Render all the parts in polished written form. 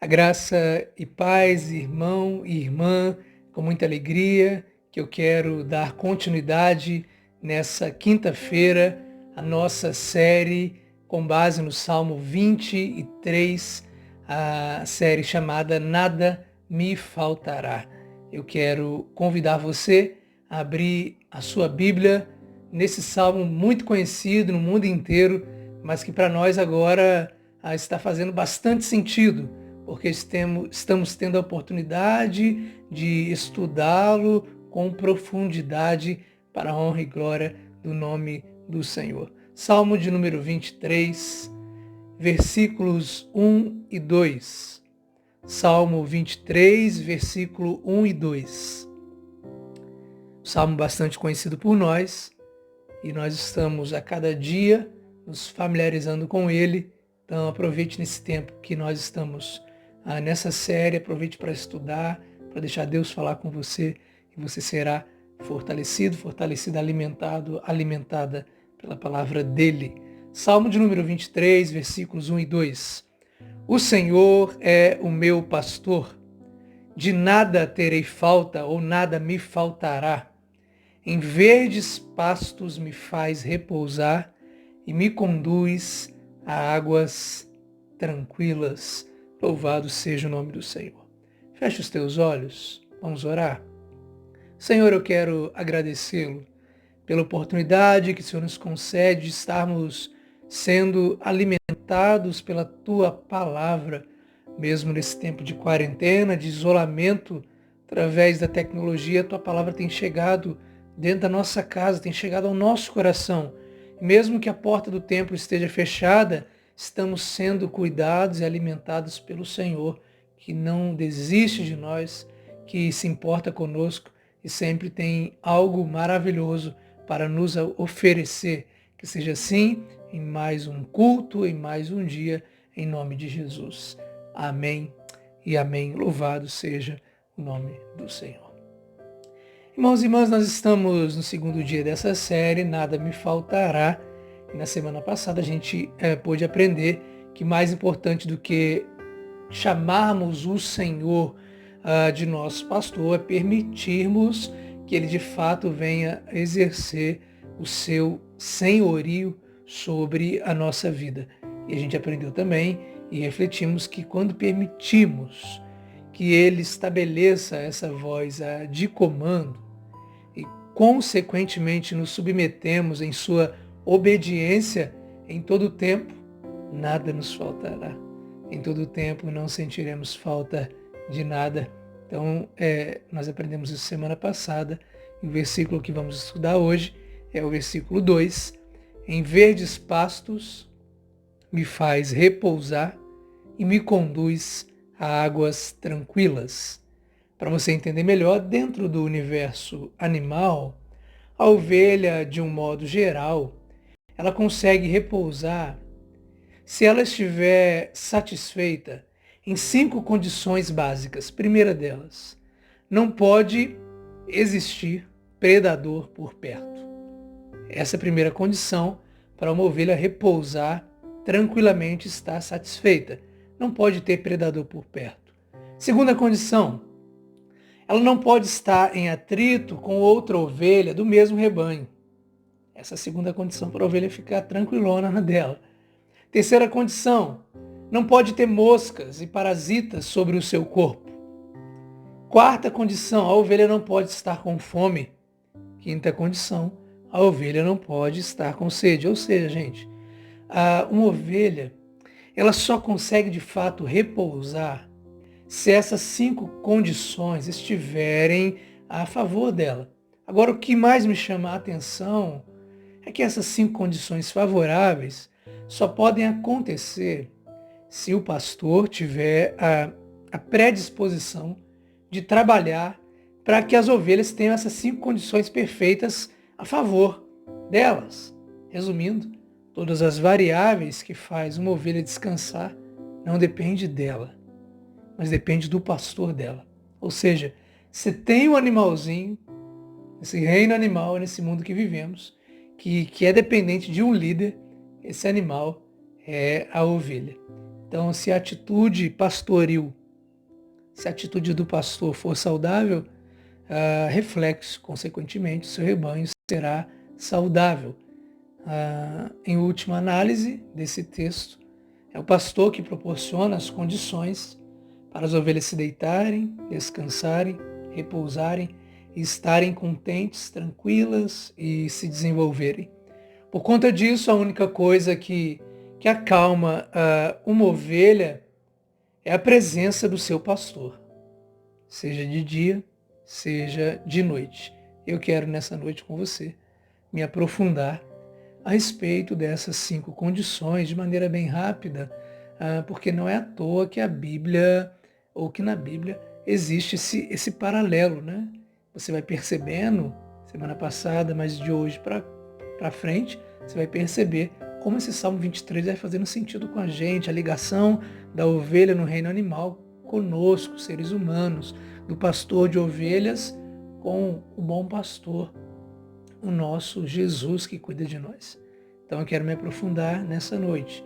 A graça e paz, irmão e irmã, com muita alegria, que eu quero dar continuidade nessa quinta-feira, a nossa série com base no Salmo 23, a série chamada Nada Me Faltará. Eu quero convidar você a abrir a sua Bíblia nesse salmo muito conhecido no mundo inteiro, mas que para nós agora está fazendo bastante sentido, porque estamos tendo a oportunidade de estudá-lo com profundidade para a honra e glória do nome do Senhor. Salmo de número 23, versículos 1 e 2. Salmo 23, versículo 1 e 2. Salmo bastante conhecido por nós, e nós estamos a cada dia nos familiarizando com ele. Então aproveite nesse tempo que nós estamos nessa série, aproveite para estudar, para deixar Deus falar com você, e você será fortalecido, fortalecida, alimentada pela palavra dele. Salmo de número 23, versículos 1 e 2. O Senhor é o meu pastor, de nada terei falta ou nada me faltará. Em verdes pastos me faz repousar e me conduz a águas tranquilas. Louvado seja o nome do Senhor. Feche os teus olhos, vamos orar. Senhor, eu quero agradecê-lo pela oportunidade que o Senhor nos concede de estarmos sendo alimentados pela tua palavra, mesmo nesse tempo de quarentena, de isolamento, através da tecnologia, a tua palavra tem chegado dentro da nossa casa, tem chegado ao nosso coração. Mesmo que a porta do templo esteja fechada, estamos sendo cuidados e alimentados pelo Senhor, que não desiste de nós, que se importa conosco e sempre tem algo maravilhoso para nos oferecer. Que seja assim em mais um culto, em mais um dia, em nome de Jesus. Amém e amém. Louvado seja o nome do Senhor. Irmãos e irmãs, nós estamos no segundo dia dessa série, Nada Me Faltará. E na semana passada a gente pôde aprender que mais importante do que chamarmos o Senhor de nosso pastor é permitirmos que ele de fato venha exercer o seu senhorio sobre a nossa vida. E a gente aprendeu também e refletimos que quando permitimos que ele estabeleça essa voz de comando e consequentemente nos submetemos em sua obediência, em todo o tempo nada nos faltará. Em todo o tempo não sentiremos falta de nada. Então, nós aprendemos isso semana passada, e o versículo que vamos estudar hoje é o versículo 2. Em verdes pastos me faz repousar e me conduz a águas tranquilas. Para você entender melhor, dentro do universo animal, a ovelha, de um modo geral, ela consegue repousar se ela estiver satisfeita em 5 condições básicas. Primeira delas, não pode existir predador por perto. Essa é a primeira condição para uma ovelha repousar tranquilamente, estar satisfeita. Não pode ter predador por perto. Segunda condição, ela não pode estar em atrito com outra ovelha do mesmo rebanho. Essa é a segunda condição para a ovelha ficar tranquilona na dela. Terceira condição, não pode ter moscas e parasitas sobre o seu corpo. Quarta condição, a ovelha não pode estar com fome. Quinta condição, a ovelha não pode estar com sede. Ou seja, gente, uma ovelha, ela só consegue de fato repousar se essas 5 condições estiverem a favor dela. Agora, o que mais me chama a atenção é que essas 5 condições favoráveis só podem acontecer se o pastor tiver a predisposição de trabalhar para que as ovelhas tenham essas 5 condições perfeitas a favor delas. Resumindo, todas as variáveis que faz uma ovelha descansar não depende dela, mas depende do pastor dela. Ou seja, se tem um animalzinho, esse reino animal, nesse mundo que vivemos, que é dependente de um líder, esse animal é a ovelha. Então, se a atitude pastoril, se a atitude do pastor for saudável, reflexo, consequentemente, seu rebanho será saudável. Em última análise desse texto, é o pastor que proporciona as condições para as ovelhas se deitarem, descansarem, repousarem e estarem contentes, tranquilas e se desenvolverem. Por conta disso, a única coisa que acalma uma ovelha é a presença do seu pastor, seja de dia, seja de noite. Eu quero nessa noite com você me aprofundar a respeito dessas 5 condições de maneira bem rápida, porque não é à toa que a Bíblia, ou que na Bíblia, existe esse paralelo, né? Você vai percebendo, semana passada, mas de hoje para frente, você vai perceber como esse Salmo 23 vai fazendo sentido com a gente, a ligação da ovelha no reino animal conosco, seres humanos, do pastor de ovelhas com o bom pastor, o nosso Jesus que cuida de nós. Então eu quero me aprofundar nessa noite.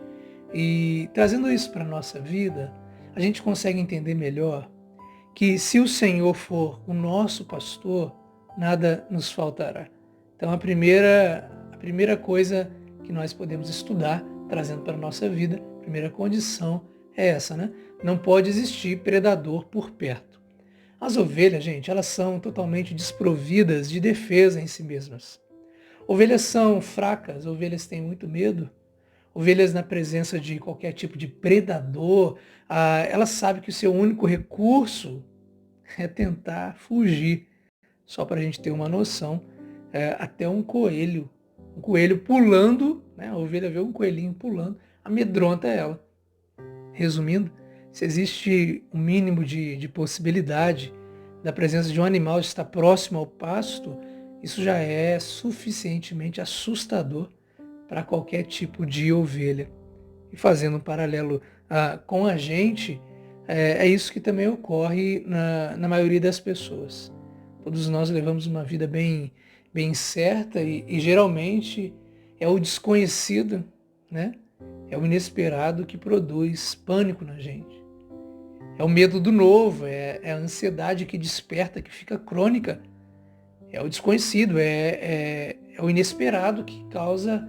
E trazendo isso para a nossa vida, a gente consegue entender melhor que se o Senhor for o nosso pastor, nada nos faltará. Então a primeira coisa que nós podemos estudar, trazendo para a nossa vida, a primeira condição é essa, né? Não pode existir predador por perto. As ovelhas, gente, elas são totalmente desprovidas de defesa em si mesmas. Ovelhas são fracas, ovelhas têm muito medo. Ovelhas na presença de qualquer tipo de predador, elas sabem que o seu único recurso é tentar fugir. Só para a gente ter uma noção, até um coelho pulando, né? A ovelha vê um coelhinho pulando, amedronta ela. Resumindo, se existe um mínimo de possibilidade da presença de um animal estar próximo ao pasto, isso já é suficientemente assustador para qualquer tipo de ovelha. E fazendo um paralelo com a gente, é isso que também ocorre na maioria das pessoas. Todos nós levamos uma vida bem certa e geralmente é o desconhecido, né? É o inesperado que produz pânico na gente. É o medo do novo, é a ansiedade que desperta, que fica crônica. É o desconhecido, é o inesperado que causa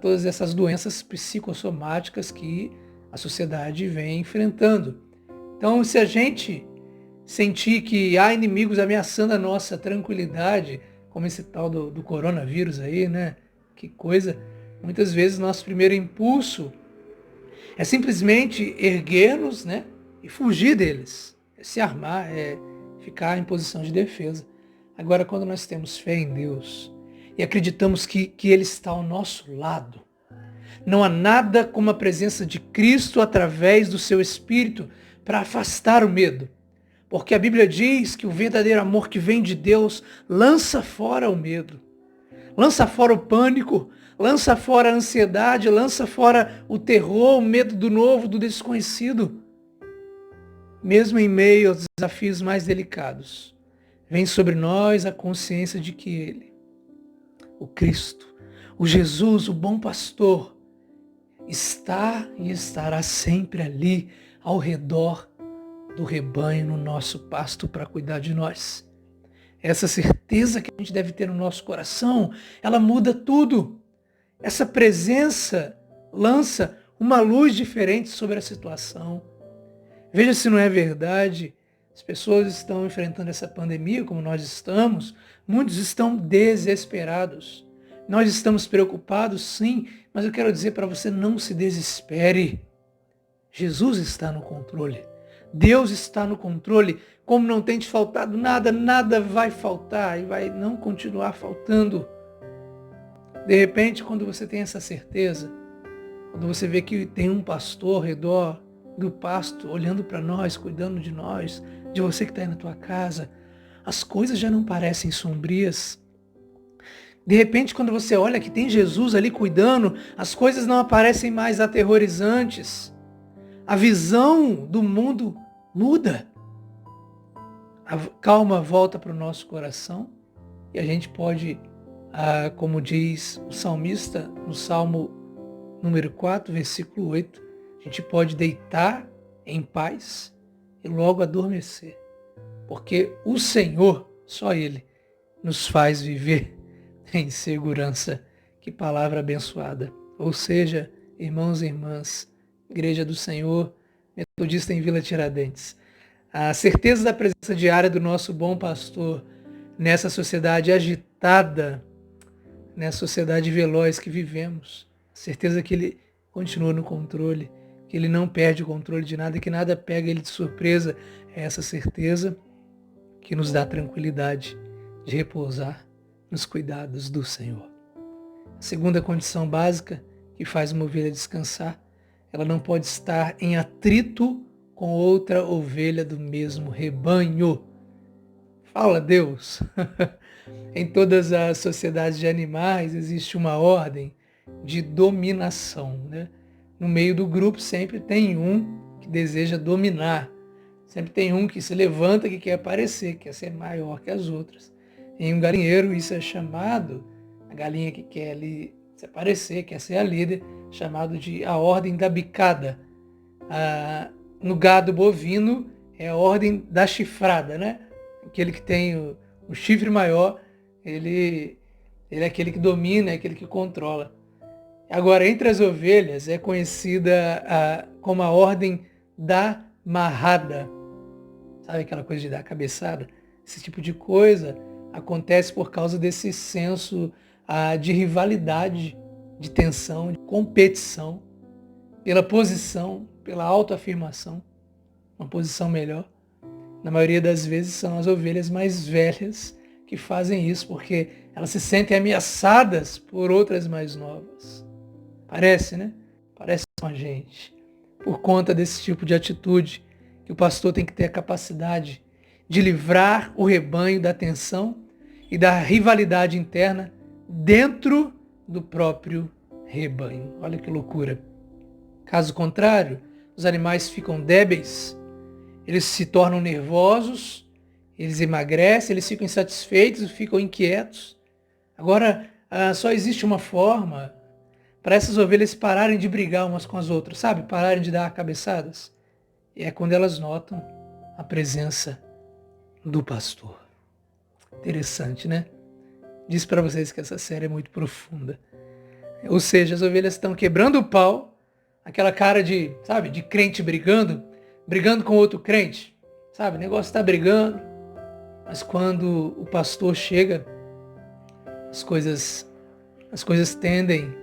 todas essas doenças psicossomáticas que a sociedade vem enfrentando. Então, se a gente sentir que há inimigos ameaçando a nossa tranquilidade, como esse tal do coronavírus aí, né? Que coisa. Muitas vezes nosso primeiro impulso é simplesmente erguer-nos, né? E fugir deles. É se armar, é ficar em posição de defesa. Agora, quando nós temos fé em Deus e acreditamos que Ele está ao nosso lado, não há nada como a presença de Cristo através do seu Espírito para afastar o medo. Porque a Bíblia diz que o verdadeiro amor que vem de Deus lança fora o medo, lança fora o pânico, lança fora a ansiedade, lança fora o terror, o medo do novo, do desconhecido. Mesmo em meio aos desafios mais delicados, vem sobre nós a consciência de que Ele, o Cristo, o Jesus, o bom pastor, está e estará sempre ali ao redor do rebanho, no nosso pasto para cuidar de nós. Essa certeza que a gente deve ter no nosso coração, ela muda tudo. Essa presença lança uma luz diferente sobre a situação. Veja se não é verdade. As pessoas estão enfrentando essa pandemia como nós estamos. Muitos estão desesperados. Nós estamos preocupados, sim, mas eu quero dizer para você, não se desespere. Jesus está no controle. Deus está no controle. Como não tem te faltado nada, nada vai faltar e vai não continuar faltando. De repente, quando você tem essa certeza, quando você vê que tem um pastor ao redor do pasto, olhando para nós, cuidando de nós, de você que está aí na tua casa, as coisas já não parecem sombrias. De repente, quando você olha que tem Jesus ali cuidando, as coisas não aparecem mais aterrorizantes. A visão do mundo muda. A calma volta para o nosso coração e a gente pode, como diz o salmista no Salmo número 4, versículo 8, A gente pode deitar em paz e logo adormecer, porque o Senhor, só Ele, nos faz viver em segurança. Que palavra abençoada. Ou seja, irmãos e irmãs, Igreja do Senhor, Metodista em Vila Tiradentes, a certeza da presença diária do nosso bom pastor nessa sociedade agitada, nessa sociedade veloz que vivemos, a certeza que ele continua no controle, que ele não perde o controle de nada, que nada pega ele de surpresa, é essa certeza que nos dá tranquilidade de repousar nos cuidados do Senhor. A segunda condição básica que faz uma ovelha descansar, ela não pode estar em atrito com outra ovelha do mesmo rebanho. Fala, Deus! Em todas as sociedades de animais existe uma ordem de dominação, né? No meio do grupo sempre tem um que deseja dominar. Sempre tem um que se levanta, que quer aparecer, que quer ser maior que as outras. Em um galinheiro isso é chamado, a galinha que quer ali se aparecer, quer ser a líder, chamado de a ordem da bicada. No gado bovino é a ordem da chifrada, né? Aquele que tem o chifre maior, ele é aquele que domina, é aquele que controla. Agora, entre as ovelhas é conhecida como a ordem da marrada. Sabe aquela coisa de dar cabeçada? Esse tipo de coisa acontece por causa desse senso de rivalidade, de tensão, de competição, pela posição, pela autoafirmação, uma posição melhor. Na maioria das vezes são as ovelhas mais velhas que fazem isso, porque elas se sentem ameaçadas por outras mais novas. Parece, né? Parece com a gente. Por conta desse tipo de atitude, que o pastor tem que ter a capacidade de livrar o rebanho da tensão e da rivalidade interna dentro do próprio rebanho. Olha que loucura. Caso contrário, os animais ficam débeis, eles se tornam nervosos, eles emagrecem, eles ficam insatisfeitos, ficam inquietos. Agora, só existe uma forma para essas ovelhas pararem de brigar umas com as outras, sabe? Pararem de dar cabeçadas. E é quando elas notam a presença do pastor. Interessante, né? Disse para vocês que essa série é muito profunda. Ou seja, as ovelhas estão quebrando o pau, aquela cara de, sabe, de crente brigando com outro crente, sabe? O negócio está brigando, mas quando o pastor chega, as coisas tendem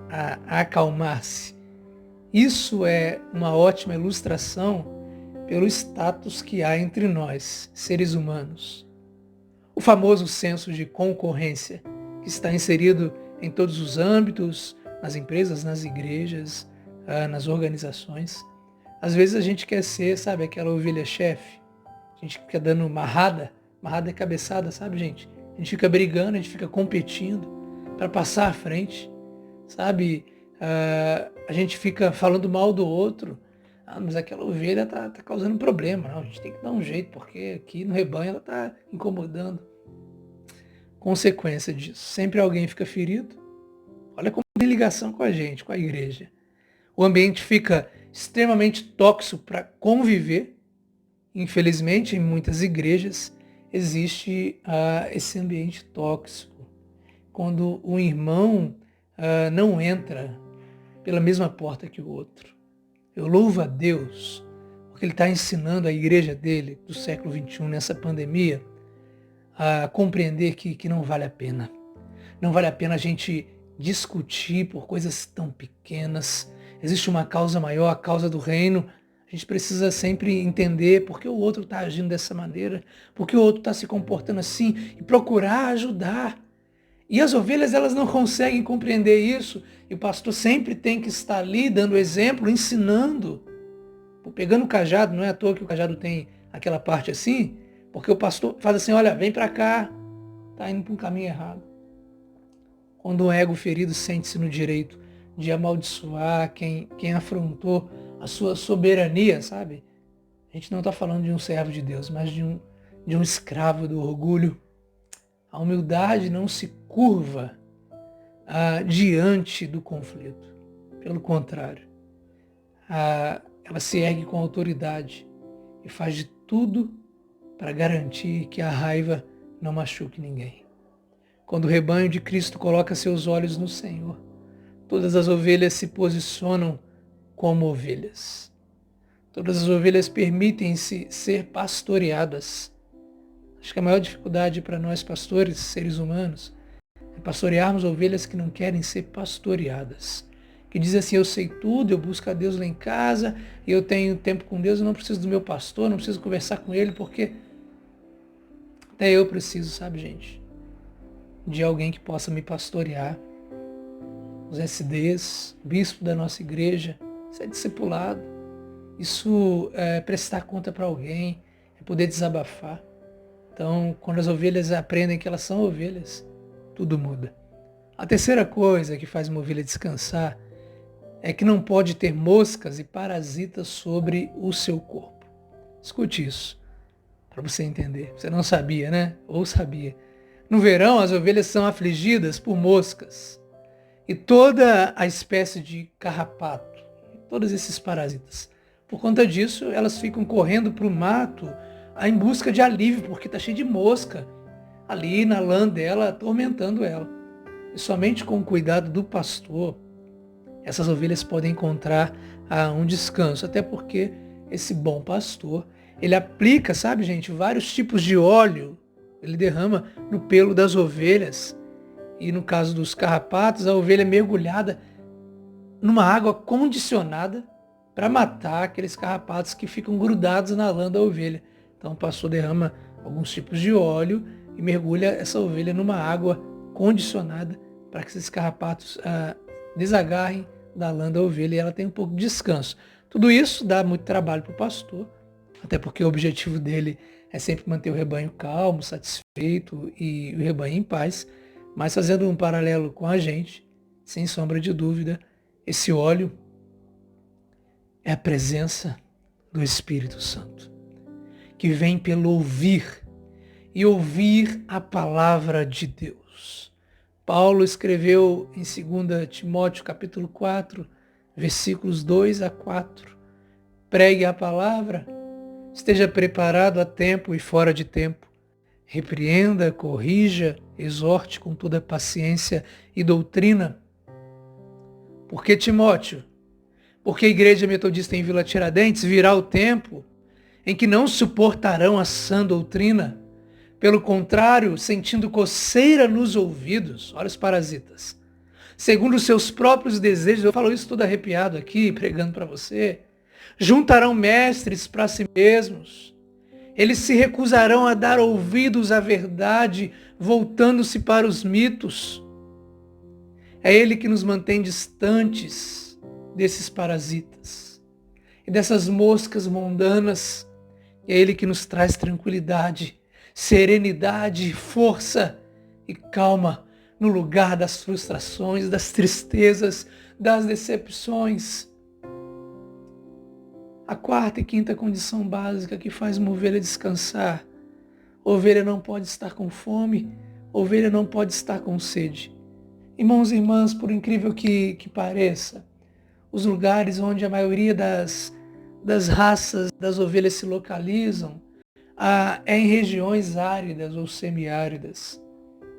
a acalmar-se. Isso é uma ótima ilustração pelo status que há entre nós, seres humanos. O famoso senso de concorrência, que está inserido em todos os âmbitos, nas empresas, nas igrejas, nas organizações. Às vezes a gente quer ser, sabe, aquela ovelha-chefe. A gente fica dando marrada é cabeçada, sabe, gente? A gente fica brigando, a gente fica competindo para passar à frente, sabe? A gente fica falando mal do outro. Mas aquela ovelha tá causando problema. Não, a gente tem que dar um jeito, porque aqui no rebanho ela está incomodando. Consequência disso, sempre alguém fica ferido. Olha como tem ligação com a gente, com a igreja. O ambiente fica extremamente tóxico para conviver. Infelizmente, em muitas igrejas existe esse ambiente tóxico. Quando um irmão não entra pela mesma porta que o outro. Eu louvo a Deus, porque Ele está ensinando a igreja dele, do século XXI, nessa pandemia, a compreender que não vale a pena. Não vale a pena a gente discutir por coisas tão pequenas. Existe uma causa maior, a causa do reino. A gente precisa sempre entender por que o outro está agindo dessa maneira, por que o outro está se comportando assim, e procurar ajudar. E as ovelhas, elas não conseguem compreender isso. E o pastor sempre tem que estar ali, dando exemplo, ensinando. Pegando o cajado, não é à toa que o cajado tem aquela parte assim, porque o pastor faz assim, olha, vem para cá, está indo para um caminho errado. Quando um ego ferido sente-se no direito de amaldiçoar quem afrontou a sua soberania, sabe? A gente não está falando de um servo de Deus, mas de um escravo do orgulho. A humildade não se curva diante do conflito. Pelo contrário, ela se ergue com autoridade e faz de tudo para garantir que a raiva não machuque ninguém. Quando o rebanho de Cristo coloca seus olhos no Senhor, todas as ovelhas se posicionam como ovelhas. Todas as ovelhas permitem-se ser pastoreadas. Acho que a maior dificuldade para nós pastores, seres humanos, é pastorearmos ovelhas que não querem ser pastoreadas. Que dizem assim, eu sei tudo, eu busco a Deus lá em casa, e eu tenho tempo com Deus, eu não preciso do meu pastor, não preciso conversar com ele, porque até eu preciso, sabe, gente, de alguém que possa me pastorear. Os SDs, o bispo da nossa igreja, isso é discipulado. Isso é prestar conta para alguém, é poder desabafar. Então, quando as ovelhas aprendem que elas são ovelhas, tudo muda. A terceira coisa que faz uma ovelha descansar é que não pode ter moscas e parasitas sobre o seu corpo. Escute isso, para você entender. Você não sabia, né? Ou sabia. No verão, as ovelhas são afligidas por moscas e toda a espécie de carrapato, todos esses parasitas. Por conta disso, elas ficam correndo para o mato em busca de alívio, porque está cheio de mosca ali na lã dela, atormentando ela. E somente com o cuidado do pastor, essas ovelhas podem encontrar um descanso, até porque esse bom pastor, ele aplica, sabe, gente, vários tipos de óleo, ele derrama no pelo das ovelhas, e no caso dos carrapatos, a ovelha é mergulhada numa água condicionada para matar aqueles carrapatos que ficam grudados na lã da ovelha. Então o pastor derrama alguns tipos de óleo e mergulha essa ovelha numa água condicionada para que esses carrapatos desagarrem da lã da ovelha e ela tenha um pouco de descanso. Tudo isso dá muito trabalho para o pastor, até porque o objetivo dele é sempre manter o rebanho calmo, satisfeito e o rebanho em paz. Mas fazendo um paralelo com a gente, sem sombra de dúvida, esse óleo é a presença do Espírito Santo, que vem pelo ouvir, e ouvir a palavra de Deus. Paulo escreveu em 2 Timóteo capítulo 4, versículos 2 a 4. Pregue a palavra, esteja preparado a tempo e fora de tempo. Repreenda, corrija, exorte com toda paciência e doutrina. Por que, Timóteo? Porque a igreja metodista em Vila Tiradentes virá o tempo em que não suportarão a sã doutrina. Pelo contrário, sentindo coceira nos ouvidos, olha os parasitas, segundo os seus próprios desejos, eu falo isso todo arrepiado aqui, pregando para você, juntarão mestres para si mesmos. Eles se recusarão a dar ouvidos à verdade, voltando-se para os mitos. É Ele que nos mantém distantes desses parasitas e dessas moscas mundanas. É Ele que nos traz tranquilidade, serenidade, força e calma no lugar das frustrações, das tristezas, das decepções. A quarta e quinta condição básica que faz uma ovelha descansar. A ovelha não pode estar com fome, a ovelha não pode estar com sede. Irmãos e irmãs, por incrível que pareça, os lugares onde a maioria das raças das ovelhas se localizam é em regiões áridas ou semiáridas.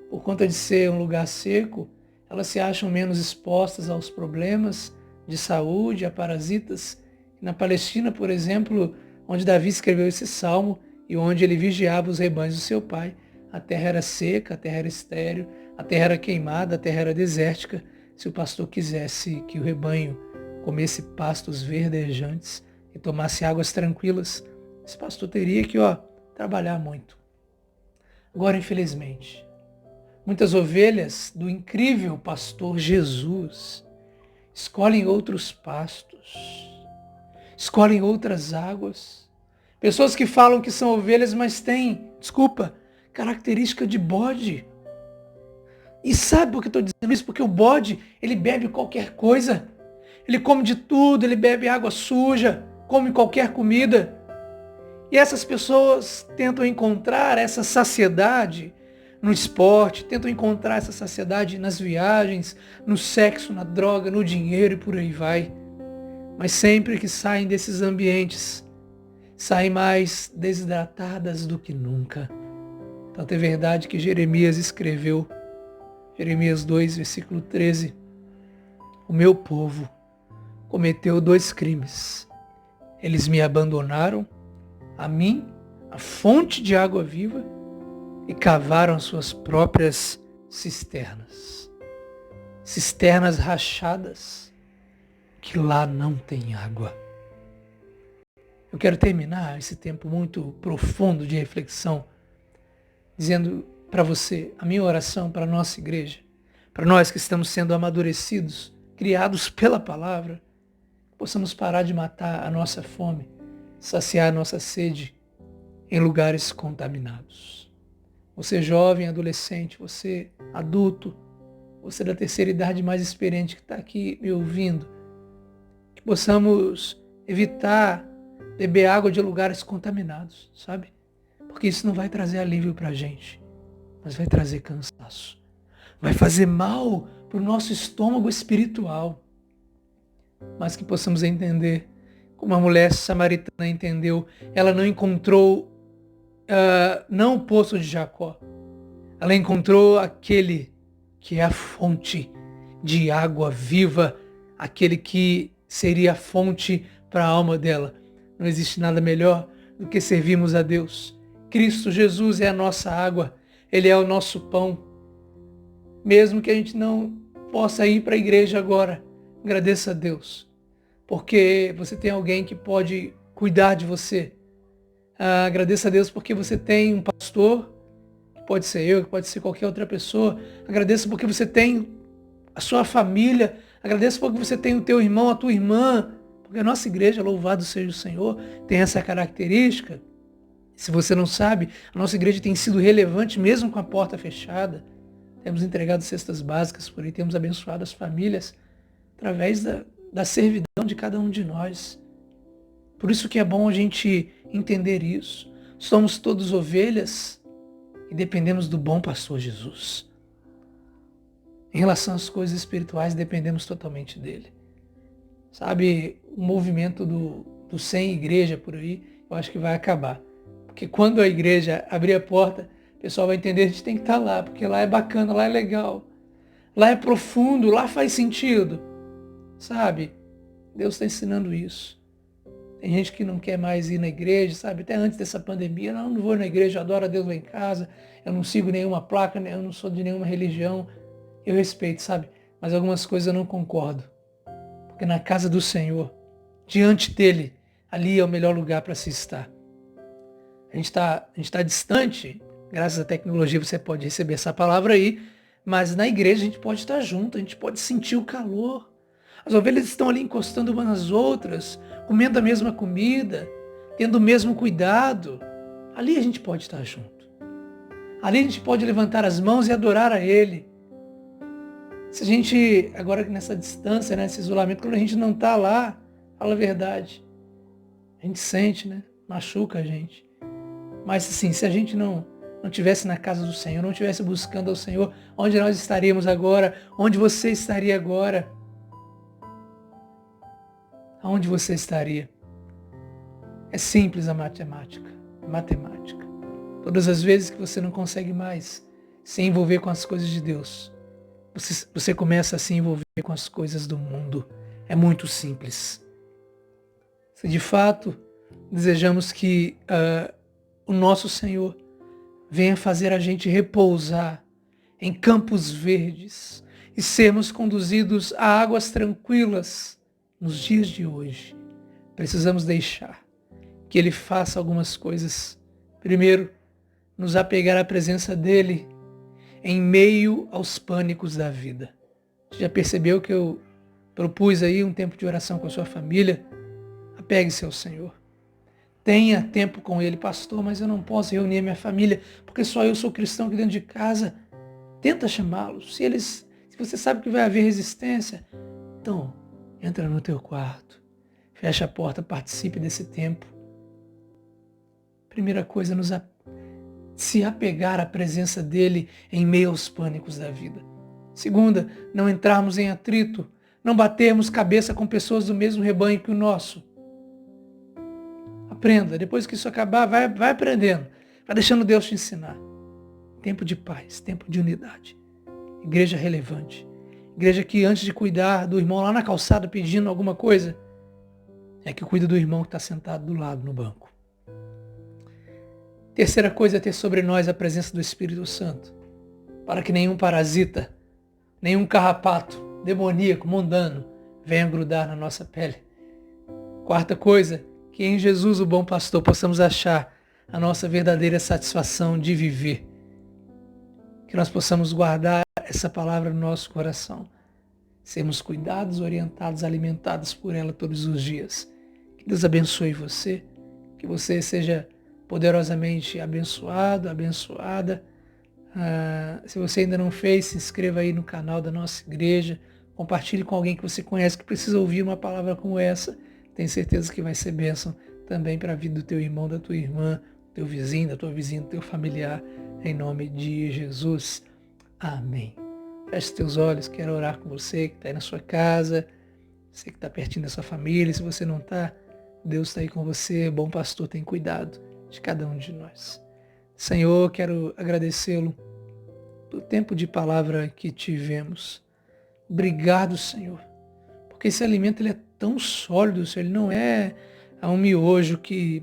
Por conta de ser um lugar seco, elas se acham menos expostas aos problemas de saúde, a parasitas. Na Palestina, por exemplo, onde Davi escreveu esse salmo e onde ele vigiava os rebanhos do seu pai, a terra era seca, a terra era estéril, a terra era queimada, a terra era desértica. Se o pastor quisesse que o rebanho comesse pastos verdejantes e tomasse águas tranquilas, esse pastor teria que trabalhar muito. Agora, infelizmente, muitas ovelhas do incrível pastor Jesus escolhem outros pastos, escolhem outras águas. Pessoas que falam que são ovelhas, mas têm, característica de bode. E sabe por que eu estou dizendo isso? Porque o bode, ele bebe qualquer coisa. Ele come de tudo, ele bebe água suja, come qualquer comida. E essas pessoas tentam encontrar essa saciedade no esporte, tentam encontrar essa saciedade nas viagens, no sexo, na droga, no dinheiro e por aí vai. mas sempre que saem desses ambientes, saem mais desidratadas do que nunca. Tanto é verdade que Jeremias escreveu, Jeremias 2, versículo 13, o meu povo cometeu 2 crimes. Eles me abandonaram, a mim, a fonte de água viva, e cavaram suas próprias cisternas. Cisternas rachadas, que lá não tem água. Eu quero terminar esse tempo muito profundo de reflexão, dizendo para você, a minha oração para a nossa igreja, para nós que estamos sendo amadurecidos, criados pela palavra, possamos parar de matar a nossa fome, saciar a nossa sede em lugares contaminados. Você jovem, adolescente, você adulto, você da terceira idade mais experiente que está aqui me ouvindo, que possamos evitar beber água de lugares contaminados, sabe? Porque isso não vai trazer alívio para a gente, mas vai trazer cansaço. Vai fazer mal para o nosso estômago espiritual. Mas que possamos entender, como a mulher samaritana entendeu, ela não encontrou, não o poço de Jacó, ela encontrou aquele que é a fonte de água viva, aquele que seria a fonte para a alma dela. Não existe nada melhor do que servirmos a Deus. Cristo Jesus é a nossa água, Ele é o nosso pão. Mesmo que a gente não possa ir para a igreja agora, agradeça a Deus, porque você tem alguém que pode cuidar de você. Agradeça a Deus porque você tem um pastor, que pode ser eu, que pode ser qualquer outra pessoa. Agradeça porque você tem a sua família. Agradeça porque você tem o teu irmão, a tua irmã, porque a nossa igreja, louvado seja o Senhor, tem essa característica. Se você não sabe, a nossa igreja tem sido relevante mesmo com a porta fechada. Temos entregado cestas básicas por aí, temos abençoado as famílias através da servidão de cada um de nós. Por isso que é bom a gente entender isso. Somos todos ovelhas e dependemos do bom pastor Jesus. Em relação às coisas espirituais, dependemos totalmente dele. Sabe, o movimento do sem igreja por aí, eu acho que vai acabar. Porque quando a igreja abrir a porta, o pessoal vai entender que a gente tem que estar lá, porque lá é bacana, lá é legal. Lá é profundo, lá faz sentido. Sabe? Deus está ensinando isso. Tem gente que não quer mais ir na igreja, sabe? Até antes dessa pandemia, não vou na igreja, eu adoro a Deus lá em casa, eu não sigo nenhuma placa, eu não sou de nenhuma religião. Eu respeito, sabe? Mas algumas coisas eu não concordo. Porque na casa do Senhor, diante dele, ali é o melhor lugar para se estar. A gente está distante, graças à tecnologia você pode receber essa palavra aí, mas na igreja a gente pode estar junto, a gente pode sentir o calor. As ovelhas estão ali encostando umas nas outras, comendo a mesma comida, tendo o mesmo cuidado. Ali a gente pode estar junto. Ali a gente pode levantar as mãos e adorar a Ele. Se a gente, agora nessa distância, nesse isolamento, quando a gente não está lá, fala a verdade. A gente sente, né? Machuca a gente. Mas assim, se a gente não estivesse na casa do Senhor, não estivesse buscando ao Senhor, onde nós estaríamos agora? Onde você estaria agora? Aonde você estaria? É simples a matemática. Matemática. Todas as vezes que você não consegue mais se envolver com as coisas de Deus, você começa a se envolver com as coisas do mundo. É muito simples. Se de fato desejamos que o nosso Senhor venha fazer a gente repousar em campos verdes e sermos conduzidos a águas tranquilas nos dias de hoje, precisamos deixar que Ele faça algumas coisas. Primeiro, nos apegar à presença dEle em meio aos pânicos da vida. Você já percebeu que eu propus aí um tempo de oração com a sua família? Apegue-se ao Senhor. Tenha tempo com Ele. Pastor, mas eu não posso reunir a minha família porque só eu sou cristão aqui dentro de casa. Tenta chamá-los. Se você sabe que vai haver resistência, então entra no teu quarto, fecha a porta, participe desse tempo. Primeira coisa, se apegar à presença dEle em meio aos pânicos da vida. Segunda, não entrarmos em atrito, não batermos cabeça com pessoas do mesmo rebanho que o nosso. Aprenda, depois que isso acabar, vai aprendendo. Vai deixando Deus te ensinar. Tempo de paz, tempo de unidade. Igreja relevante. Igreja que antes de cuidar do irmão lá na calçada pedindo alguma coisa, é que cuida do irmão que está sentado do lado no banco. Terceira coisa é ter sobre nós a presença do Espírito Santo, para que nenhum parasita, nenhum carrapato demoníaco, mundano, venha grudar na nossa pele. Quarta coisa, que em Jesus, o bom pastor, possamos achar a nossa verdadeira satisfação de viver. Que nós possamos guardar essa palavra no nosso coração. Sermos cuidados, orientados, alimentados por ela todos os dias. Que Deus abençoe você, que você seja poderosamente abençoado, abençoada. Se você ainda não fez, se inscreva aí no canal da nossa igreja, compartilhe com alguém que você conhece que precisa ouvir uma palavra como essa. Tenho certeza que vai ser bênção também para a vida do teu irmão, da tua irmã, do teu vizinho, da tua vizinha, do teu familiar, em nome de Jesus. Amém. Feche teus olhos, quero orar com você que está aí na sua casa, você que está pertinho da sua família. Se você não está, Deus está aí com você, bom pastor tem cuidado de cada um de nós. Senhor, quero agradecê-lo pelo tempo de palavra que tivemos. Obrigado, Senhor, porque esse alimento ele é tão sólido, Senhor, ele não é um miojo que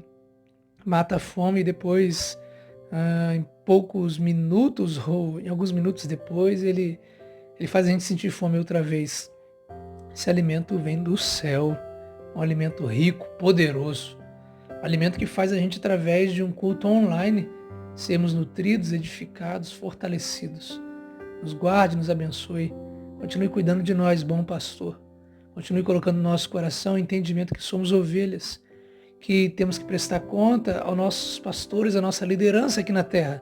mata a fome e depois, em poucos minutos ou em alguns minutos depois, ele faz a gente sentir fome outra vez. Esse alimento vem do céu, um alimento rico, poderoso, um alimento que faz a gente, através de um culto online, sermos nutridos, edificados, fortalecidos. Nos guarde, nos abençoe. Continue cuidando de nós, bom pastor. Continue colocando no nosso coração o entendimento que somos ovelhas, que temos que prestar conta aos nossos pastores, à nossa liderança aqui na terra,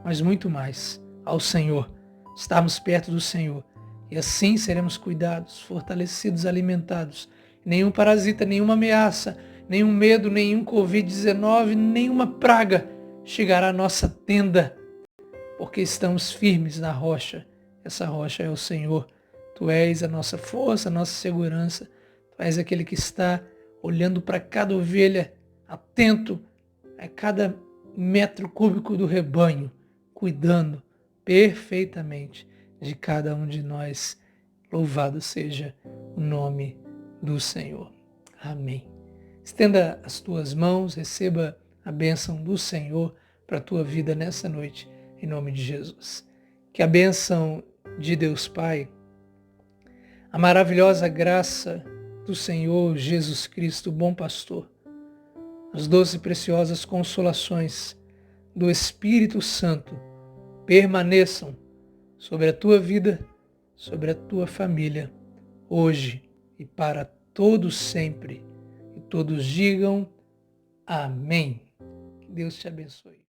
mas muito mais ao Senhor. Estarmos perto do Senhor. E assim seremos cuidados, fortalecidos, alimentados. Nenhum parasita, nenhuma ameaça, nenhum medo, nenhum Covid-19, nenhuma praga chegará à nossa tenda, porque estamos firmes na rocha. Essa rocha é o Senhor. Tu és a nossa força, a nossa segurança. Tu és aquele que está olhando para cada ovelha, atento a cada metro cúbico do rebanho, cuidando perfeitamente de cada um de nós. Louvado seja o nome do Senhor. Amém. Estenda as tuas mãos, receba a bênção do Senhor para a tua vida nessa noite, em nome de Jesus. Que a bênção de Deus Pai, a maravilhosa graça do Senhor Jesus Cristo, bom pastor, as doces e preciosas consolações do Espírito Santo permaneçam sobre a tua vida, sobre a tua família, hoje e para todos sempre. E todos digam amém. Que Deus te abençoe.